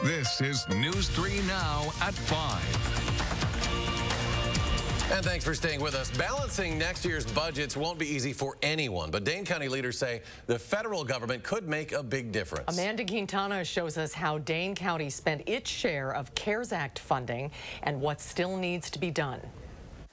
This is News 3 Now at 5. And thanks for staying with us. Balancing next year's budgets won't be easy for anyone, but Dane County leaders say the federal government could make a big difference. Amanda Quintana shows us how Dane County spent its share of CARES Act funding and what still needs to be done.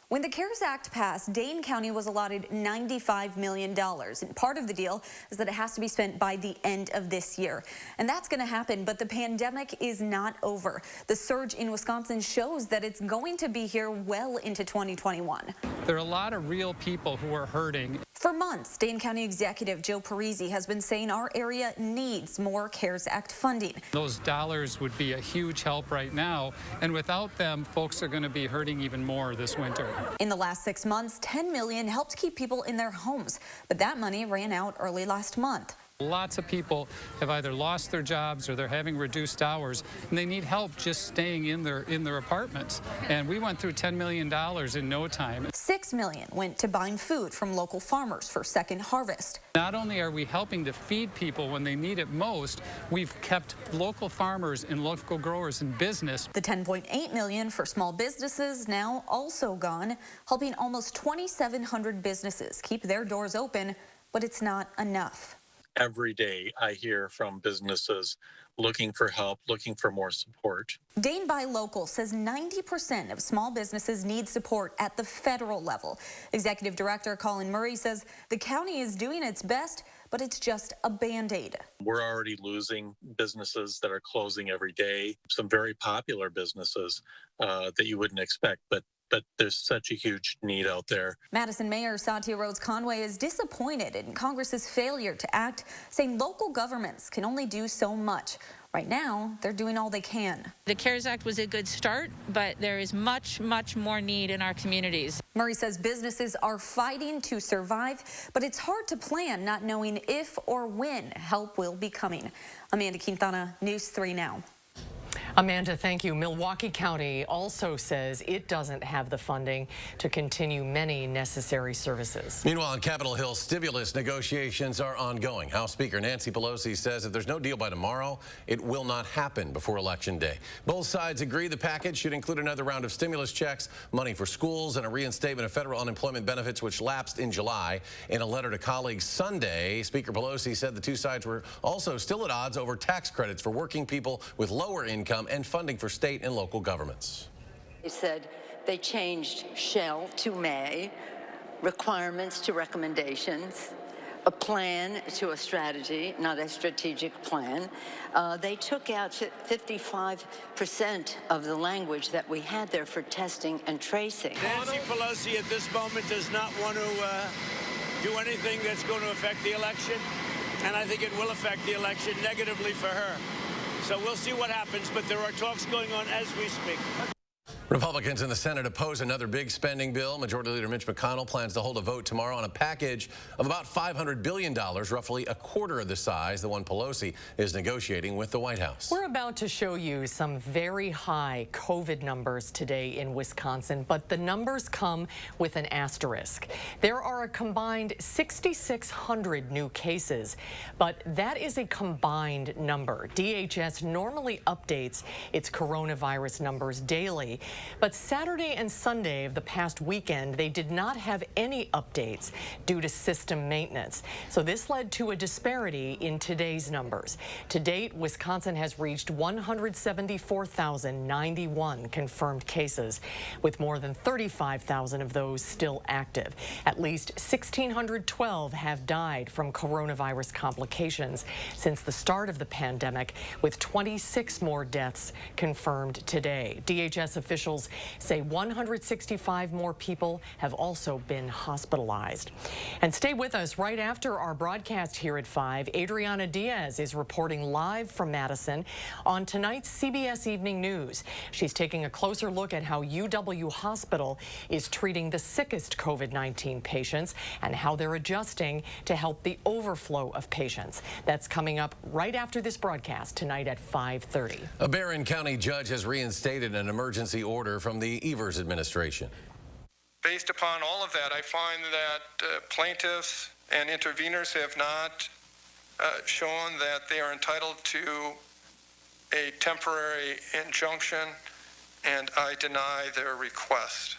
When the CARES Act passed, Dane County was allotted $95 million. And part of the deal is that it has to be spent by the end of this year. And that's going to happen, but the pandemic is not over. The surge in Wisconsin shows that it's going to be here well into 2021. There are a lot of real people who are hurting. For months, Dane County Executive Joe Parisi has been saying our area needs more CARES Act funding. Those dollars would be a huge help right now, and without them, folks are going to be hurting even more this winter. In the last 6 months, $10 million helped keep people in their homes, but that money ran out early last month. Lots of people have either lost their jobs or they're having reduced hours, and they need help just staying in their apartments. And we went through $10 million in no time. $6 million went to buying food from local farmers for second harvest. Not only are we helping to feed people when they need it most, we've kept local farmers and local growers in business. The $10.8 million for small businesses now also gone, helping almost 2,700 businesses keep their doors open, but it's not enough. Every day I hear from businesses looking for help, looking for more support. Dane Buy Local says 90% of small businesses need support at the federal level. Executive Director Colin Murray says the county is doing its best, but it's just a Band-Aid. We're already losing businesses that are closing every day, some very popular businesses that you wouldn't expect, but there's such a huge need out there. Madison Mayor Satya Rhodes Conway is disappointed in Congress's failure to act, saying local governments can only do so much. Right now, they're doing all they can. The CARES Act was a good start, but there is much, much more need in our communities. Murray says businesses are fighting to survive, but it's hard to plan not knowing if or when help will be coming. Amanda Quintana, News 3 Now. Amanda, thank you. Milwaukee County also says it doesn't have the funding to continue many necessary services. Meanwhile, on Capitol Hill, stimulus negotiations are ongoing. House Speaker Nancy Pelosi says if there's no deal by tomorrow, it will not happen before Election Day. Both sides agree the package should include another round of stimulus checks, money for schools, and a reinstatement of federal unemployment benefits, which lapsed in July. In a letter to colleagues Sunday, Speaker Pelosi said the two sides were also still at odds over tax credits for working people with lower income and funding for state and local governments. They said they changed shall to may, requirements to recommendations, a plan to a strategy, not a strategic plan. They took out 55% of the language that we had there for testing and tracing. Nancy Pelosi at this moment does not want to do anything that's going to affect the election, and I think it will affect the election negatively for her. So we'll see what happens, but there are talks going on as we speak. Republicans in the Senate oppose another big spending bill. Majority Leader Mitch McConnell plans to hold a vote tomorrow on a package of about $500 billion, roughly a quarter of the size the one Pelosi is negotiating with the White House. We're about to show you some very high COVID numbers today in Wisconsin, but the numbers come with an asterisk. There are a combined 6,600 new cases, but that is a combined number. DHS normally updates its coronavirus numbers daily. But Saturday and Sunday of the past weekend, they did not have any updates due to system maintenance. So this led to a disparity in today's numbers. To date, Wisconsin has reached 174,091 confirmed cases, with more than 35,000 of those still active. At least 1,612 have died from coronavirus complications since the start of the pandemic, with 26 more deaths confirmed today. DHS officials say 165 more people have also been hospitalized. And stay with us. Right after our broadcast here at 5, Adriana Diaz is reporting live from Madison on tonight's CBS Evening News. She's taking a closer look at how UW Hospital is treating the sickest COVID-19 patients and how they're adjusting to help the overflow of patients. That's coming up right after this broadcast tonight at 5:30. A Barron County judge has reinstated an emergency order from the Evers administration. Based upon all of that, I find that plaintiffs and interveners have not shown that they are entitled to a temporary injunction, and I deny their request.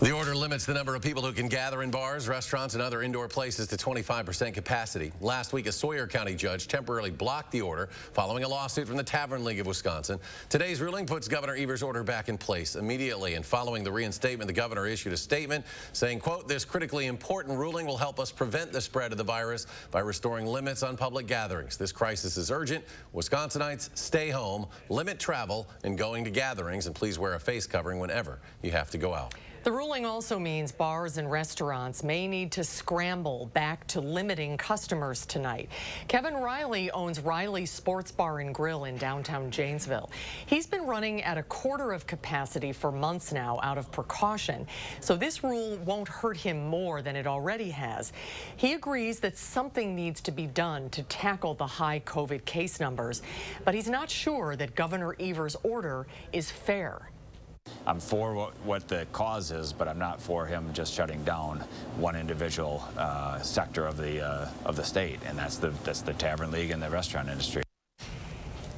The order limits the number of people who can gather in bars, restaurants, and other indoor places to 25% capacity. Last week, a Sawyer County judge temporarily blocked the order following a lawsuit from the Tavern League of Wisconsin. Today's ruling puts Governor Evers' order back in place immediately, and following the reinstatement, the governor issued a statement saying, quote, "This critically important ruling will help us prevent the spread of the virus by restoring limits on public gatherings. This crisis is urgent. Wisconsinites, stay home, limit travel and going to gatherings, and please wear a face covering whenever you have to go out." The ruling also means bars and restaurants may need to scramble back to limiting customers tonight. Kevin Riley owns Riley's Sports Bar and Grill in downtown Janesville. He's been running at a quarter of capacity for months now out of precaution, so this rule won't hurt him more than it already has. He agrees that something needs to be done to tackle the high COVID case numbers, but he's not sure that Governor Evers' order is fair. I'm for what the cause is, but I'm not for him just shutting down one individual sector of the state, and that's the Tavern League and the restaurant industry.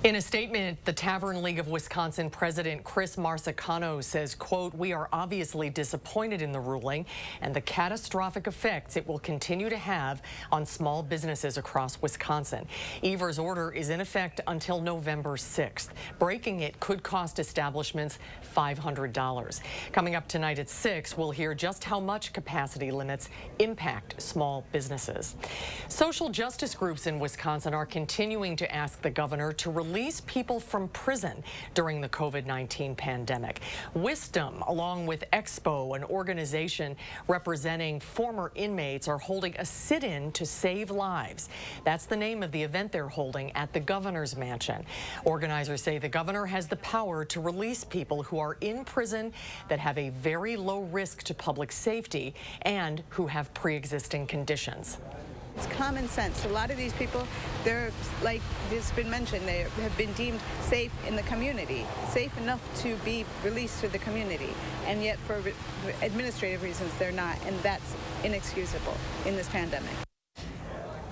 In a statement, the Tavern League of Wisconsin President Chris Marsicano says, quote, "We are obviously disappointed in the ruling and the catastrophic effects it will continue to have on small businesses across Wisconsin. Evers' order is in effect until November 6th. Breaking it could cost establishments $500. Coming up tonight at 6, we'll hear just how much capacity limits impact small businesses. Social justice groups in Wisconsin are continuing to ask the governor to release people from prison during the COVID-19 pandemic. Wisdom, along with Expo, an organization representing former inmates, are holding a sit-in to save lives. That's the name of the event they're holding at the governor's mansion. Organizers say the governor has the power to release people who are in prison that have a very low risk to public safety and who have pre-existing conditions. It's common sense. A lot of these people, they're, like it's been mentioned, they have been deemed safe in the community, safe enough to be released to the community, and yet for administrative reasons they're not, and that's inexcusable in this pandemic.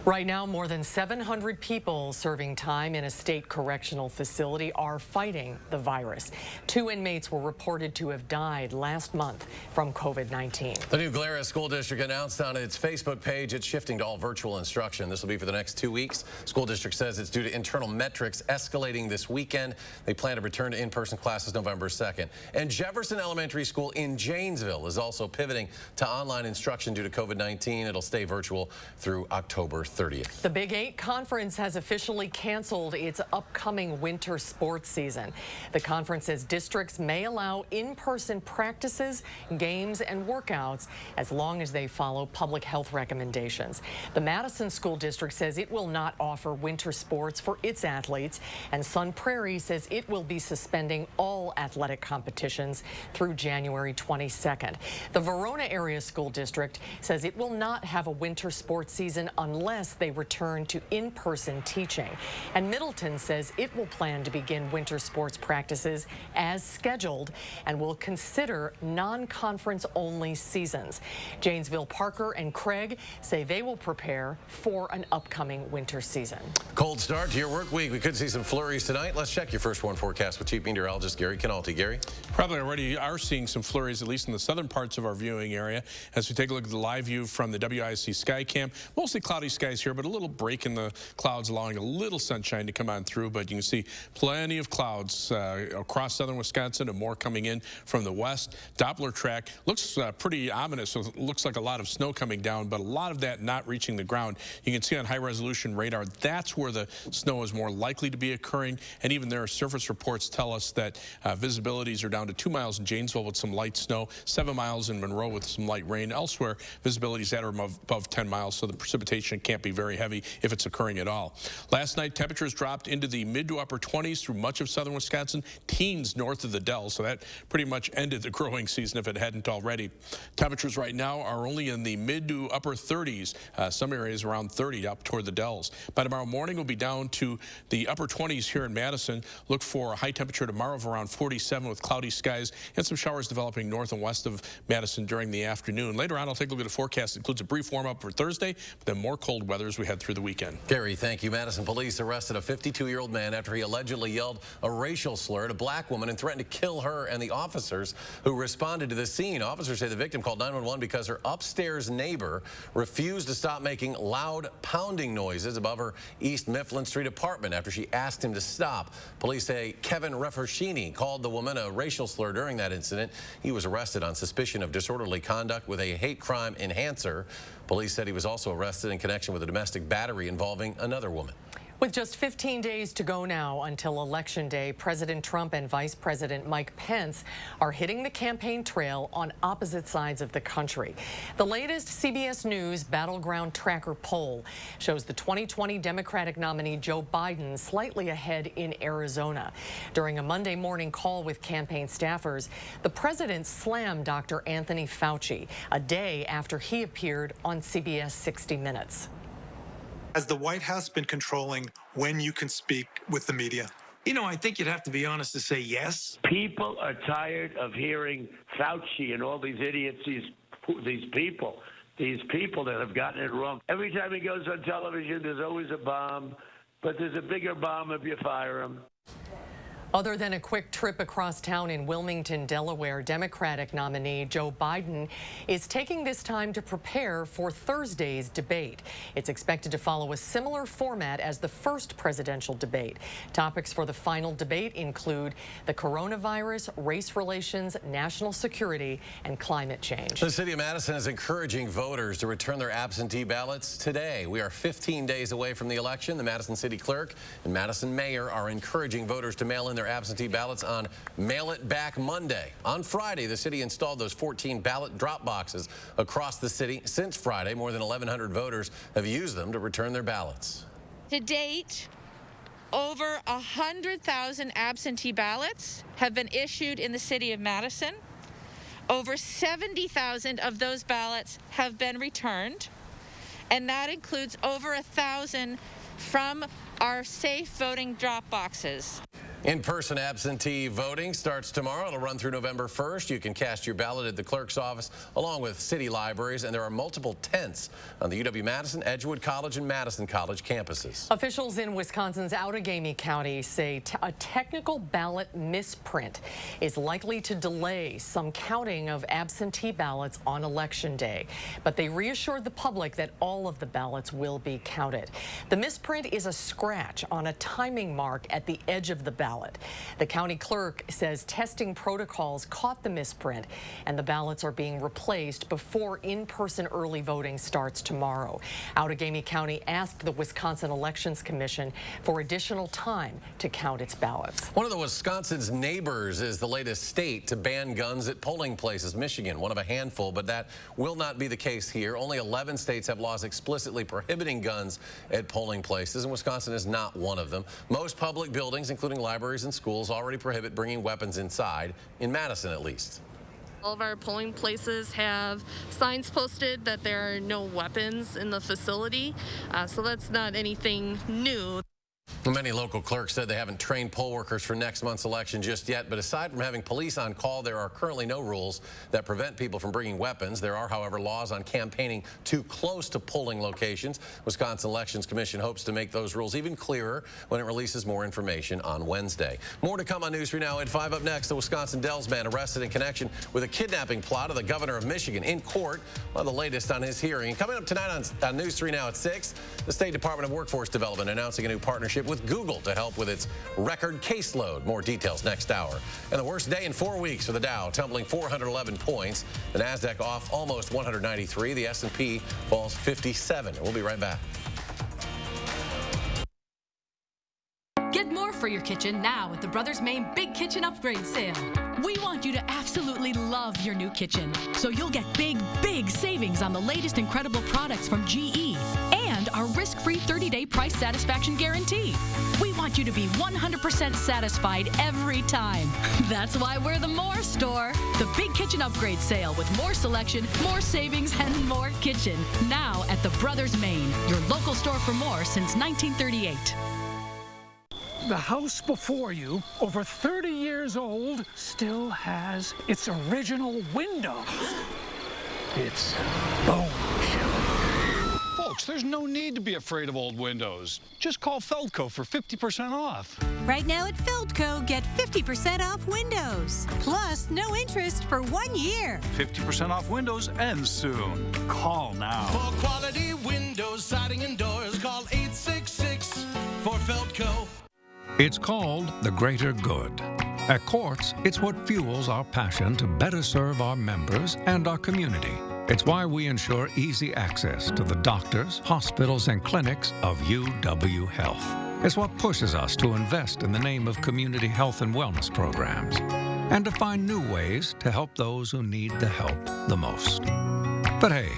Right now, more than 700 people serving time in a state correctional facility are fighting the virus. 2 inmates were reported to have died last month from COVID-19. The new Glarus School District announced on its Facebook page it's shifting to all virtual instruction. This will be for the next 2 weeks. School district says it's due to internal metrics escalating this weekend. They plan to return to in-person classes November 2nd. And Jefferson Elementary School in Janesville is also pivoting to online instruction due to COVID-19. It'll stay virtual through October 30th. The Big 8 Conference has officially canceled its upcoming winter sports season. The conference says districts may allow in-person practices, games, and workouts as long as they follow public health recommendations. The Madison School District says it will not offer winter sports for its athletes, and Sun Prairie says it will be suspending all athletic competitions through January 22nd. The Verona Area School District says it will not have a winter sports season unless they return to in-person teaching. And Middleton says it will plan to begin winter sports practices as scheduled and will consider non-conference only seasons. Janesville, Parker, and Craig say they will prepare for an upcoming winter season. Cold start to your work week. We could see some flurries tonight. Let's check your first one forecast with Chief Meteorologist Gary Canalti. Gary? Probably already are seeing some flurries, at least in the southern parts of our viewing area. As we take a look at the live view from the WIC Sky Cam, mostly cloudy skies here, but a little break in the clouds, allowing a little sunshine to come on through. But you can see plenty of clouds across southern Wisconsin and more coming in from the west. Doppler track looks pretty ominous. So it looks like a lot of snow coming down, but a lot of that not reaching the ground. You can see on high-resolution radar, that's where the snow is more likely to be occurring. And even there, surface reports tell us that visibilities are down to 2 miles in Janesville with some light snow, 7 miles in Monroe with some light rain. Elsewhere, visibilities at or above 10 miles, so the precipitation can't be very heavy if it's occurring at all. Last night, temperatures dropped into the mid to upper 20s through much of southern Wisconsin, teens north of the Dells, so that pretty much ended the growing season if it hadn't already. Temperatures right now are only in the mid to upper 30s, some areas around 30 up toward the Dells. By tomorrow morning, we'll be down to the upper 20s here in Madison. Look for a high temperature tomorrow of around 47 with cloudy skies and some showers developing north and west of Madison during the afternoon. Later on, I'll take a look at a forecast that includes a brief warm-up for Thursday, but then more cold weather weather as we head through the weekend. Gary, thank you. Madison police arrested a 52-year-old man after he allegedly yelled a racial slur at a black woman and threatened to kill her and the officers who responded to the scene. Officers say the victim called 911 because her upstairs neighbor refused to stop making loud pounding noises above her East Mifflin Street apartment after she asked him to stop. Police say Kevin Refershini called the woman a racial slur during that incident. He was arrested on suspicion of disorderly conduct with a hate crime enhancer. Police said he was also arrested in connection with a domestic battery involving another woman. With just 15 days to go now until Election Day, President Trump and Vice President Mike Pence are hitting the campaign trail on opposite sides of the country. The latest CBS News Battleground Tracker poll shows the 2020 Democratic nominee Joe Biden slightly ahead in Arizona. During a Monday morning call with campaign staffers, the president slammed Dr. Anthony Fauci a day after he appeared on CBS 60 Minutes. Has the White House been controlling when you can speak with the media? You know, I think you'd have to be honest to say yes. People are tired of hearing Fauci and all these idiots, these people that have gotten it wrong. Every time he goes on television, there's always a bomb, but there's a bigger bomb if you fire him. Other than a quick trip across town in Wilmington, Delaware, Democratic nominee Joe Biden is taking this time to prepare for Thursday's debate. It's expected to follow a similar format as the first presidential debate. Topics for the final debate include the coronavirus, race relations, national security, and climate change. The city of Madison is encouraging voters to return their absentee ballots today. We are 15 days away from the election. The Madison City Clerk and Madison Mayor are encouraging voters to mail in their absentee ballots on Mail It Back Monday. On Friday, the city installed those 14 ballot drop boxes across the city. Since Friday, more than 1,100 voters have used them to return their ballots. To date, over 100,000 absentee ballots have been issued in the city of Madison. Over 70,000 of those ballots have been returned, and that includes over 1,000 from our safe voting drop boxes. In-person absentee voting starts tomorrow. It'll run through November 1st. You can cast your ballot at the clerk's office along with city libraries, and there are multiple tents on the UW-Madison, Edgewood College, and Madison College campuses. Officials in Wisconsin's Outagamie County say a technical ballot misprint is likely to delay some counting of absentee ballots on Election Day, but they reassured the public that all of the ballots will be counted. The misprint is a scratch on a timing mark at the edge of the ballot. The county clerk says testing protocols caught the misprint, and the ballots are being replaced before in-person early voting starts tomorrow. Outagamie County asked the Wisconsin Elections Commission for additional time to count its ballots. One of the Wisconsin's neighbors is the latest state to ban guns at polling places. Michigan, one of a handful, but that will not be the case here. Only 11 states have laws explicitly prohibiting guns at polling places, and Wisconsin is not one of them. Most public buildings, including libraries and schools, already prohibit bringing weapons inside, in Madison at least. All of our polling places have signs posted that there are no weapons in the facility, so that's not anything new. Many local clerks said they haven't trained poll workers for next month's election just yet, but aside from having police on call, there are currently no rules that prevent people from bringing weapons. There are, however, laws on campaigning too close to polling locations. Wisconsin Elections Commission hopes to make those rules even clearer when it releases more information on Wednesday. More to come on News 3 Now at 5. Up next, the Wisconsin Dells man arrested in connection with a kidnapping plot of the governor of Michigan in court. Well, the latest on his hearing. And coming up tonight on News 3 Now at 6, the State Department of Workforce Development announcing a new partnership with Google to help with its record caseload. More details next hour. And the worst day in 4 weeks for the Dow, tumbling 411 points. The Nasdaq off almost 193. The S&P falls 57. We'll be right back. Get more for your kitchen now at the Brothers Main Big Kitchen Upgrade Sale. We want you to absolutely love your new kitchen, so you'll get big, big savings on the latest incredible products from GE and our risk-free 30-day price satisfaction guarantee. We want you to be 100% satisfied every time. That's why we're the More Store. The Big Kitchen Upgrade Sale with more selection, more savings, and more kitchen. Now at the Brothers Main, your local store for more since 1938. The house before you, over 30 years old, still has its original window. It's bone chilling. Folks, there's no need to be afraid of old windows. Just call Feldco for 50% off. Right now at Feldco, get 50% off windows. Plus, no interest for 1 year. 50% off windows ends soon. Call now. For quality windows, siding, and doors, call 866 for Feldco. It's called the greater good. At Quartz, it's what fuels our passion to better serve our members and our community. It's why we ensure easy access to the doctors, hospitals, and clinics of UW Health. It's what pushes us to invest in the name of community health and wellness programs and to find new ways to help those who need the help the most. But hey,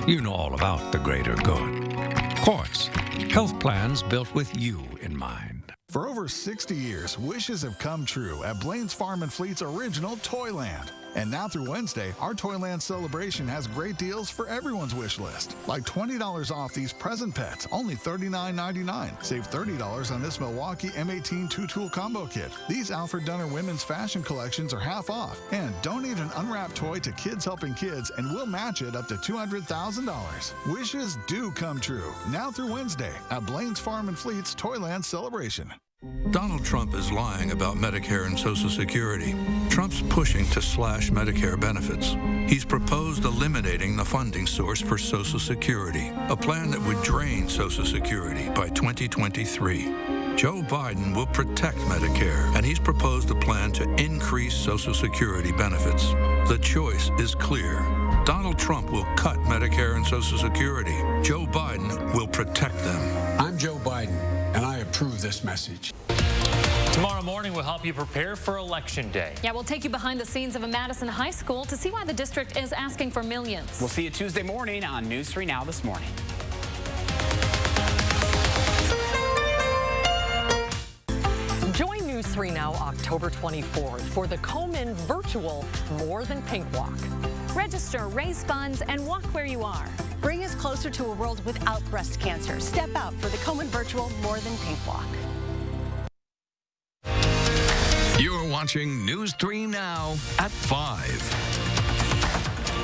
you know all about the greater good. Quartz, health plans built with you in mind. For over 60 years, wishes have come true at Blaine's Farm and Fleet's original Toyland. And now through Wednesday, our Toyland celebration has great deals for everyone's wish list. Like $20 off these present pets, only $39.99. Save $30 on this Milwaukee M18 2-tool combo kit. These Alfred Dunner women's fashion collections are half off. And donate an unwrapped toy to Kids Helping Kids and we'll match it up to $200,000. Wishes do come true. Now through Wednesday at Blaine's Farm and Fleet's Toyland celebration. Donald Trump is lying about Medicare and Social Security. Trump's pushing to slash Medicare benefits. He's proposed eliminating the funding source for Social Security, a plan that would drain Social Security by 2023. Joe Biden will protect Medicare, and he's proposed a plan to increase Social Security benefits. The choice is clear. Donald Trump will cut Medicare and Social Security. Joe Biden will protect them. I'm Joe Biden, and I approve this message. Tomorrow morning, we'll help you prepare for Election Day. Yeah, we'll take you behind the scenes of a Madison high school to see why the district is asking for millions. We'll see you Tuesday morning on News 3 Now this morning. Join News 3 Now October 24th for the Komen Virtual More Than Pink Walk. Register, raise funds, and walk where you are. Bring us closer to a world without breast cancer. Step out for the Komen Virtual More Than Pink Walk. You're watching News 3 Now at 5.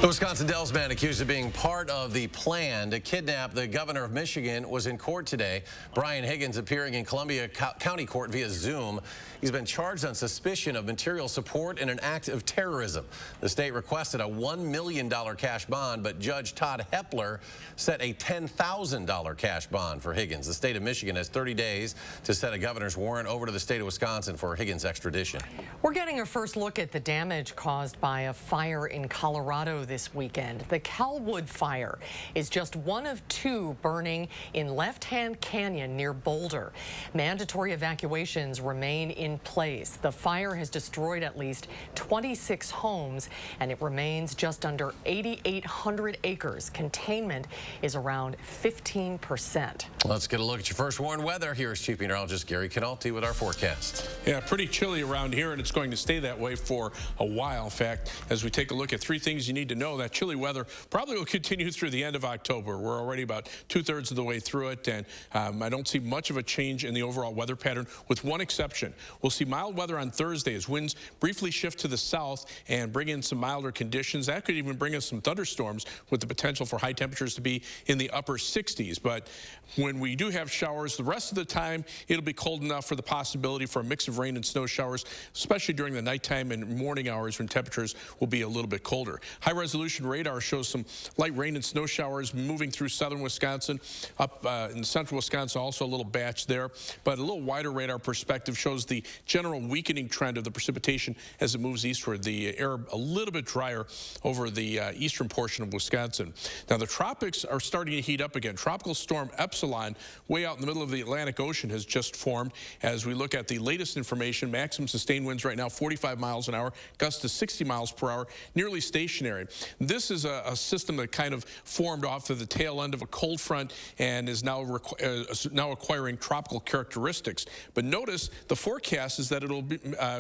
The Wisconsin Dells man accused of being part of the plan to kidnap the governor of Michigan was in court today. Brian Higgins appearing in Columbia County Court via Zoom. He's been charged on suspicion of material support in an act of terrorism. The state requested a $1 million cash bond, but Judge Todd Hepler set a $10,000 cash bond for Higgins. The state of Michigan has 30 days to set a governor's warrant over to the state of Wisconsin for Higgins' extradition. We're getting a first look at the damage caused by a fire in Colorado this weekend. The Calwood fire is just one of two burning in Left Hand Canyon near Boulder. Mandatory evacuations remain in place. The fire has destroyed at least 26 homes, and it remains just under 8,800 acres. Containment is around 15%. Let's get a look at your first warned weather. Here's Chief Meteorologist Gary Canalti with our forecast. Yeah, pretty chilly around here, and it's going to stay that way for a while. In fact, as we take a look at three things you need to know, that chilly weather probably will continue through the end of October. We're already about 2/3 of the way through it, and I don't see much of a change in the overall weather pattern, with one exception. We'll see mild weather on Thursday as winds briefly shift to the south and bring in some milder conditions. That could even bring us some thunderstorms with the potential for high temperatures to be in the upper 60s. But when we do have showers, the rest of the time, it'll be cold enough for the possibility for a mix of rain and snow showers, especially during the nighttime and morning hours when temperatures will be a little bit colder. High-resolution radar shows some light rain and snow showers moving through southern Wisconsin. Up in central Wisconsin, also a little batch there. But a little wider radar perspective shows the general weakening trend of the precipitation as it moves eastward. The air a little bit drier over the eastern portion of Wisconsin. Now, the tropics are starting to heat up again. Tropical storm Epsilon, way out in the middle of the Atlantic Ocean, has just formed. As we look at the latest information, maximum sustained winds right now 45 miles an hour, gusts to 60 miles per hour, nearly stationary. This is a system that kind of formed off of the tail end of a cold front and is now acquiring tropical characteristics. But notice the forecast is that it'll be,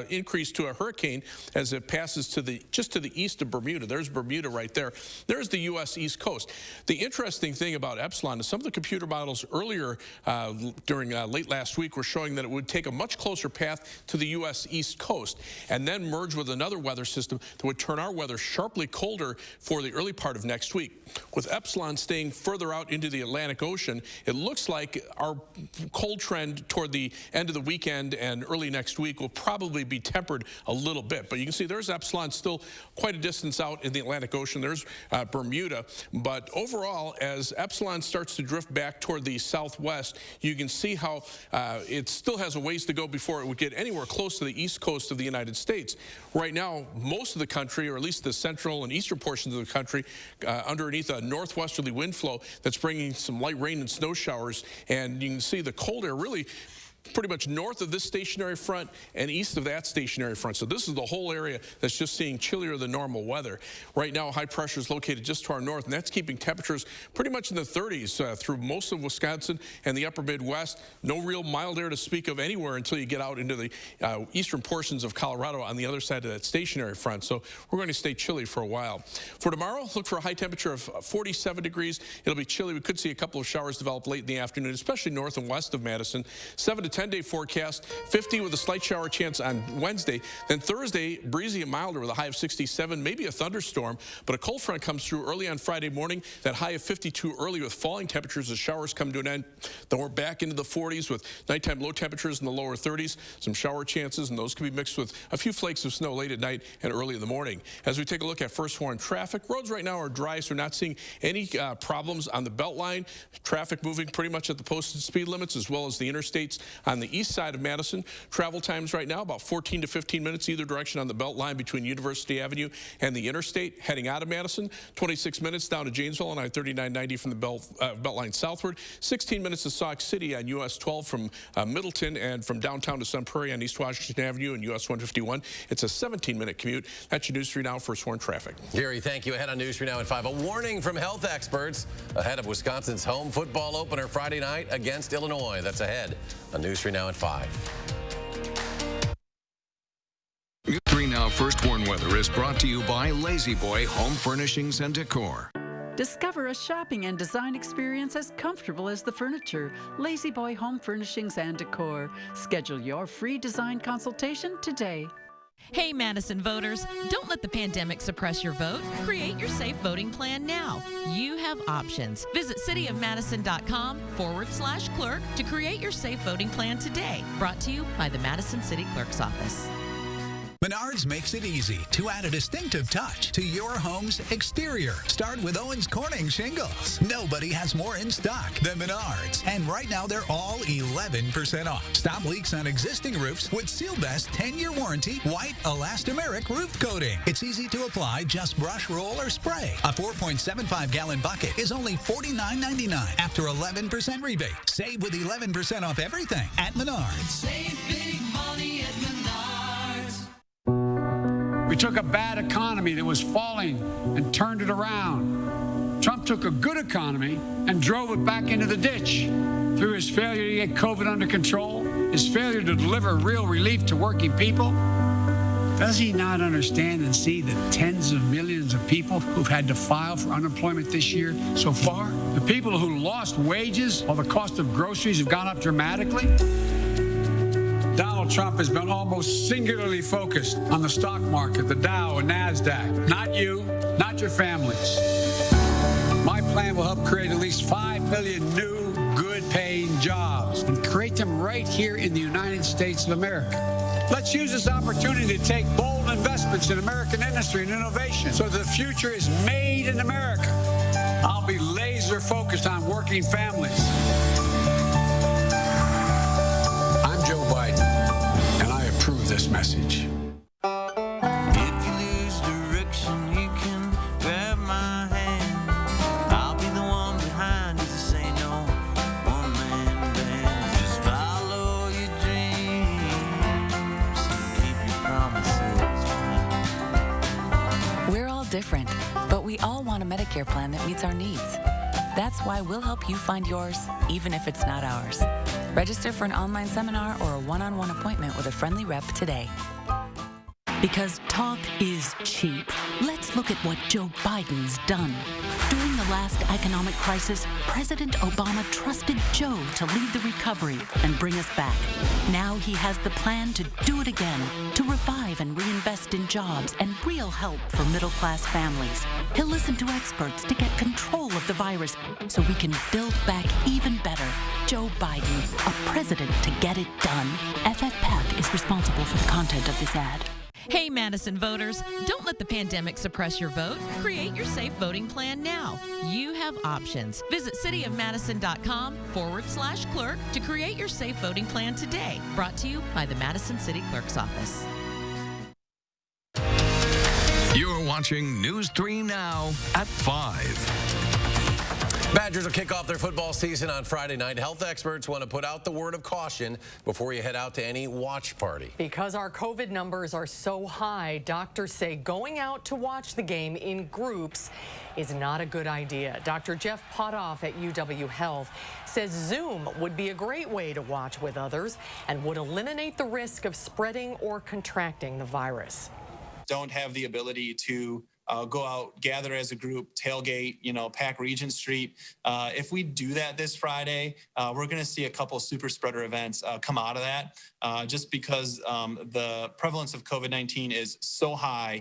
increase to a hurricane as it passes to just to the east of Bermuda. There's Bermuda right there. There's the U.S. East Coast. The interesting thing about Epsilon is some of the computer models earlier during late last week were showing that it would take a much closer path to the U.S. East Coast and then merge with another weather system that would turn our weather sharply colder colder for the early part of next week. With Epsilon staying further out into the Atlantic Ocean, it looks like our cold trend toward the end of the weekend and early next week will probably be tempered a little bit. But you can see there's Epsilon still quite a distance out in the Atlantic Ocean. There's Bermuda. But overall, as Epsilon starts to drift back toward the southwest, you can see how it still has a ways to go before it would get anywhere close to the east coast of the United States. Right now, most of the country, or at least the central and eastern portions of the country, underneath a northwesterly wind flow that's bringing some light rain and snow showers. And you can see the cold air really pretty much north of this stationary front and east of that stationary front. So this is the whole area that's just seeing chillier than normal weather. Right now, high pressure is located just to our north, and that's keeping temperatures pretty much in the 30s through most of Wisconsin and the upper Midwest. No real mild air to speak of anywhere until you get out into the eastern portions of Colorado on the other side of that stationary front. So we're going to stay chilly for a while. For tomorrow, look for a high temperature of 47 degrees. It'll be chilly. We could see a couple of showers develop late in the afternoon, especially north and west of Madison. 7 to 10-day forecast, 50 with a slight shower chance on Wednesday. Then Thursday, breezy and milder with a high of 67, maybe a thunderstorm, but a cold front comes through early on Friday morning. That high of 52 early with falling temperatures as showers come to an end. Then we're back into the 40s with nighttime low temperatures in the lower 30s, some shower chances, and those can be mixed with a few flakes of snow late at night and early in the morning. As we take a look at first warn traffic, roads right now are dry, so we're not seeing any problems on the Beltline. Traffic moving pretty much at the posted speed limits, as well as the interstates on the east side of Madison. Travel times right now about 14 to 15 minutes either direction on the Beltline between University Avenue and the interstate. Heading out of Madison, 26 minutes down to Janesville on I-3990 from the Beltline southward. 16 minutes to Sauk City on US 12 from Middleton, and from downtown to Sun Prairie on East Washington Avenue and US 151. It's a 17-minute commute. That's your News 3 Now First Warn traffic. Gary, thank you. Ahead on News 3 Now at 5. A warning from health experts ahead of Wisconsin's home football opener Friday night against Illinois. That's ahead on News 3 Now at 5. News 3 Now First Warn Weather is brought to you by Lazy Boy Home Furnishings and Decor. Discover a shopping and design experience as comfortable as the furniture. Lazy Boy Home Furnishings and Decor. Schedule your free design consultation today. Hey, Madison voters, don't let the pandemic suppress your vote. Create your safe voting plan now. You have options. Visit cityofmadison.com/clerk to create your safe voting plan today. Brought to you by the Madison City Clerk's Office. Menards makes it easy to add a distinctive touch to your home's exterior. Start with Owens Corning shingles. Nobody has more in stock than Menards. And right now they're all 11% off. Stop leaks on existing roofs with Sealbest 10-year warranty white elastomeric roof coating. It's easy to apply, just brush, roll, or spray. A 4.75-gallon bucket is only $49.99 after 11% rebate. Save with 11% off everything at Menards. Save big money at Menards. We took a bad economy that was falling and turned it around. Trump took a good economy and drove it back into the ditch through his failure to get COVID under control, his failure to deliver real relief to working people. Does he not understand and see the tens of millions of people who've had to file for unemployment this year so far? The people who lost wages while the cost of groceries have gone up dramatically? Donald Trump has been almost singularly focused on the stock market, the Dow and NASDAQ. Not you, not your families. My plan will help create at least 5 million new, good-paying jobs and create them right here in the United States of America. Let's use this opportunity to take bold investments in American industry and innovation so that the future is made in America. I'll be laser focused on working families. I'm Joe Biden, and I approve this message. If you lose direction, you can grab my hand. I'll be the one behind you to say no one-man band. Just follow your dreams and keep your promises. We're all different, but we all want a Medicare plan that meets our needs. That's why we'll help you find yours, even if it's not ours. Register for an online seminar or a one-on-one appointment with a friendly rep today. Because talk is cheap. Let's look at what Joe Biden's done. During the last economic crisis, President Obama trusted Joe to lead the recovery and bring us back. Now he has the plan to do it again, to revive and reinvest in jobs and real help for middle-class families. He'll listen to experts to get control of the virus so we can build back even better. Joe Biden, a president to get it done. FFPAC is responsible for the content of this ad. Hey, Madison voters, don't let the pandemic suppress your vote. Create your safe voting plan now. You have options. Visit cityofmadison.com/clerk to create your safe voting plan today. Brought to you by the Madison City Clerk's Office. You're watching News 3 Now at 5. Badgers will kick off their football season on Friday night. Health experts want to put out the word of caution before you head out to any watch party. Because our COVID numbers are so high, doctors say going out to watch the game in groups is not a good idea. Dr. Jeff Potoff at UW Health says Zoom would be a great way to watch with others and would eliminate the risk of spreading or contracting the virus. Don't have the ability to go out, gather as a group, tailgate, pack Regent Street. If we do that this Friday, we're going to see a couple super spreader events come out of that just because the prevalence of COVID-19 is so high.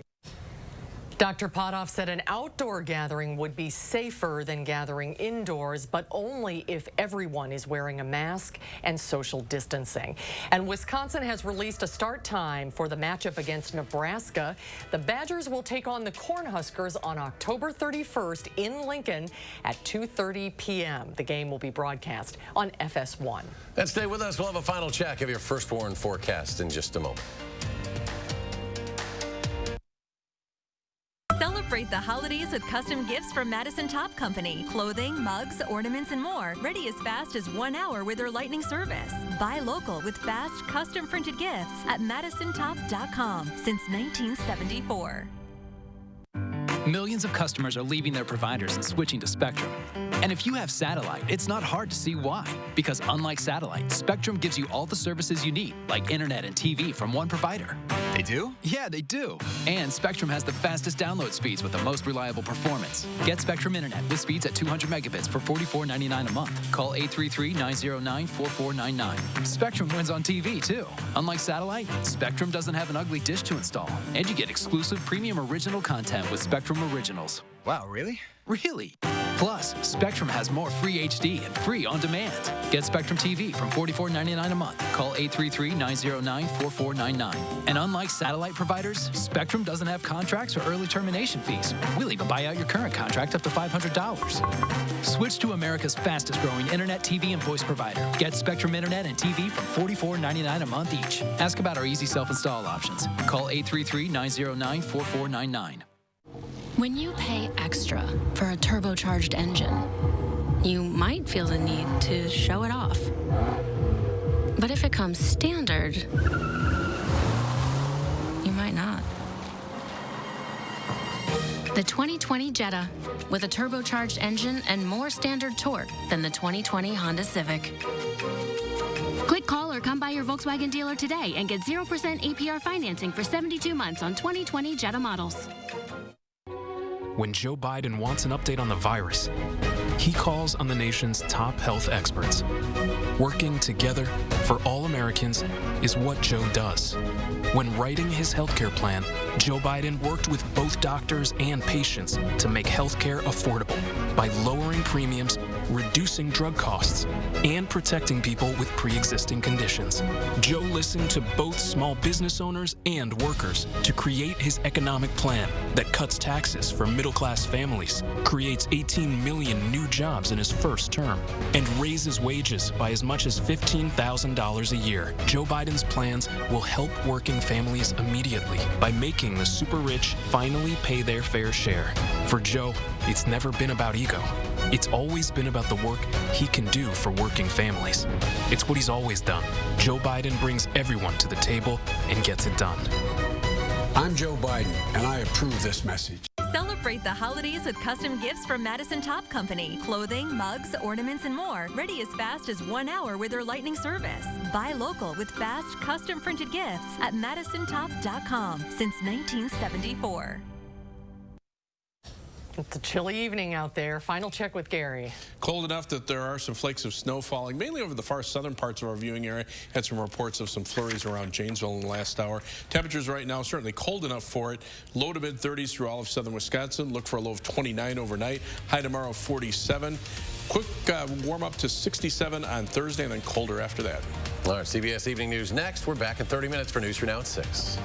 Dr. Potoff said an outdoor gathering would be safer than gathering indoors, but only if everyone is wearing a mask and social distancing. And Wisconsin has released a start time for the matchup against Nebraska. The Badgers will take on the Cornhuskers on October 31st in Lincoln at 2:30 p.m. The game will be broadcast on FS1. And stay with us. We'll have a final check of your firstborn forecast in just a moment. Celebrate the holidays with custom gifts from Madison Top Company. Clothing, mugs, ornaments, and more. Ready as fast as 1 hour with their lightning service. Buy local with fast, custom printed gifts at MadisonTop.com since 1974. Millions of customers are leaving their providers and switching to Spectrum. And if you have satellite, it's not hard to see why. Because unlike satellite, Spectrum gives you all the services you need, like internet and TV from one provider. They do? Yeah, they do. And Spectrum has the fastest download speeds with the most reliable performance. Get Spectrum Internet with speeds at 200 megabits for $44.99 a month. Call 833-909-4499. Spectrum wins on TV, too. Unlike satellite, Spectrum doesn't have an ugly dish to install. And you get exclusive premium original content with Spectrum Originals. Wow, really? Really. Plus, Spectrum has more free HD and free on demand. Get Spectrum TV from $44.99 a month. Call 833-909-4499. And unlike satellite providers, Spectrum doesn't have contracts or early termination fees. We'll even buy out your current contract up to $500. Switch to America's fastest growing internet, TV, and voice provider. Get Spectrum Internet and TV from $44.99 a month each. Ask about our easy self-install options. Call 833-909-4499. When you pay extra for a turbocharged engine, you might feel the need to show it off. But if it comes standard, you might not. The 2020 Jetta, with a turbocharged engine and more standard torque than the 2020 Honda Civic. Click, call, or come by your Volkswagen dealer today and get 0% APR financing for 72 months on 2020 Jetta models. When Joe Biden wants an update on the virus, he calls on the nation's top health experts. Working together for all Americans is what Joe does. When writing his healthcare plan, Joe Biden worked with both doctors and patients to make healthcare affordable by lowering premiums, reducing drug costs, and protecting people with pre-existing conditions. Joe listened to both small business owners and workers to create his economic plan that cuts taxes for middle-class families, creates 18 million new jobs in his first term, and raises wages by as much as $15,000 a year. Joe Biden's plans will help working families immediately by making the super rich finally pay their fair share. For Joe, it's never been about ego. It's always been about the work he can do for working families. It's what he's always done. Joe Biden brings everyone to the table and gets it done. I'm Joe Biden, and I approve this message. Celebrate Celebrate the holidays with custom gifts from Madison Top Company. Clothing, mugs, ornaments, and more. Ready as fast as 1 hour with their lightning service. Buy local with fast, custom printed gifts at MadisonTop.com since 1974. It's a chilly evening out there. Final check with Gary. Cold enough that there are some flakes of snow falling, mainly over the far southern parts of our viewing area. Had some reports of some flurries around Janesville in the last hour. Temperatures right now certainly cold enough for it. Low to mid-30s through all of southern Wisconsin. Look for a low of 29 overnight. High tomorrow 47. Quick warm up to 67 on Thursday and then colder after that. All right, CBS Evening News next. We're back in 30 minutes for News 3 Now at 6.